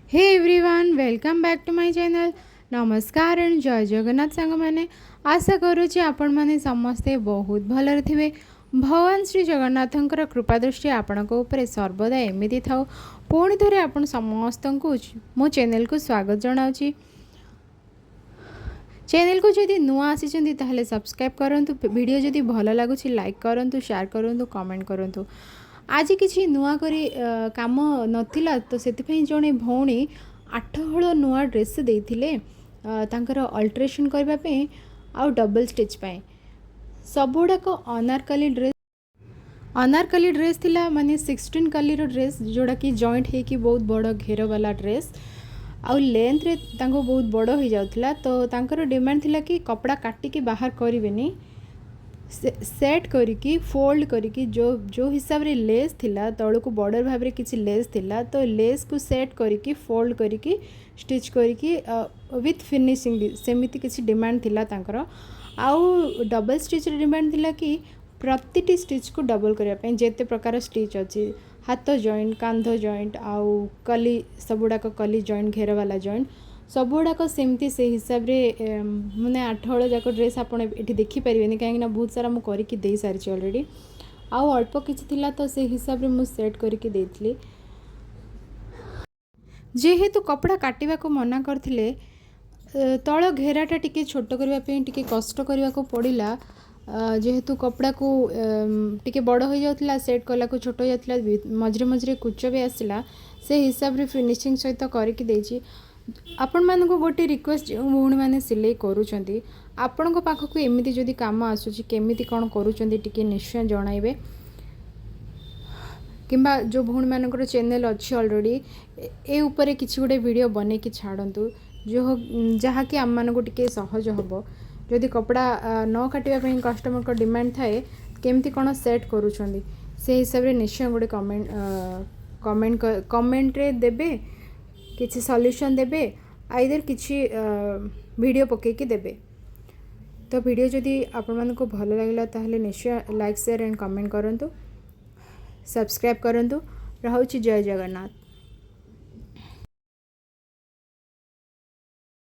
Hey everyone welcome back to my channel. नमस्कार and जय जगन्नाथ सांग मैंने आशा करुँच आपण मैंने समस्ते बहुत भलरे थे। भगवान श्री जगन्नाथंकर कृपा दृष्टि आपण उपरे सर्वदा एमती थाउ। पुणी थे आपण समस्त को मो चैनल को स्वागत जनाऊँगी। चैनल को जदि नुआ आसी सब्सक्राइब करूँ, वीडियो जदि भल लगुच लाइक करूँ, शेयर करूँ, कमेंट करूँ। आज किसी नुआ करी काम नथिला तो से जड़े भौणी 8 हल नुआ ड्रेस देते तांकर अल्ट्रेशन करने आउ डबल स्टिच पाए सबुड़ाक अनारकली ड्रेस थिला माने 16 कली ड्रेस जोड़ा कि जॉइंट है कि बहुत बड़ घेर वाला ड्रेस आउ लेंथ रे तांको बहुत बड़ हो जाउथला। तो तांकर डिमांड थिला कि कपड़ा काटिकी बाहर करेनि, सेट करिकी फोल्ड करिकी जो हिसाब रे लेस थिला तल को बॉर्डर भाव किसी लेस थिला तो लेस को सेट करिकी फोल्ड करिकी स्टिच करिकी विथ फिनिशिंग सेमिति किसी डिमांड थिला तांकर। आउ डबल स्टिच डिमांड थिला कि प्रतिटी स्टिच को डबल करने पे जेते प्रकार स्टिच अच्छी हाथ जॉइंट कांध जॉइंट आउ कली सबुड़ाक कली जॉइंट घेर वाला जॉइंट सबुड़ाक सेमती से हिसाब रे मैंने 8 हल जाक ड्रेस आप देखिपारे कहीं बहुत सारा मुझे करके सारी अलरेडी आउ अल्प किसी तो से हिसाब रे मुझे सेट करके देती। जेहेतु कपड़ा काटा को मना करते तल घेराटा टिके छोट करने टिके कष्ट करने को पड़ा जेहेतु कपड़ा को टिके बड़ हो जाता सेट कला को छोट हो जाता मझे मझे कुच भी आसला से हिसाब रे फिनिशिंग सहित करके देछि। आपण मानक गोटे रिक्वेस्ट जो भौणी मैंने सिलाई करुँच आपण पाखक एमती जदि कम आसूँ केमी कौन करुँचे निश्चय जनइबे किंबा जो भौणी मानकर चैनल अच्छी ऑलरेडी ए ऊपर किसी गोटे वीडियो बने कि छाड़तु जो जहाँकि आम मानक टिके सहज हम जदि कपड़ा न काटापी कस्टमर को डिमांड थाए केमती कौन सेट करुँच से हिसाब रे निश्चय गोटे कमेंट रे देबे किसी सॉल्यूशन देबे आइदर किसी वीडियो पकेकी देबे। तो वीडियो जदि आपण मानक भल लगे ताहले निश्चय लाइक शेयर एंड कमेंट करंतु, सब्सक्राइब करंतु। रहुछि जय जगन्नाथ।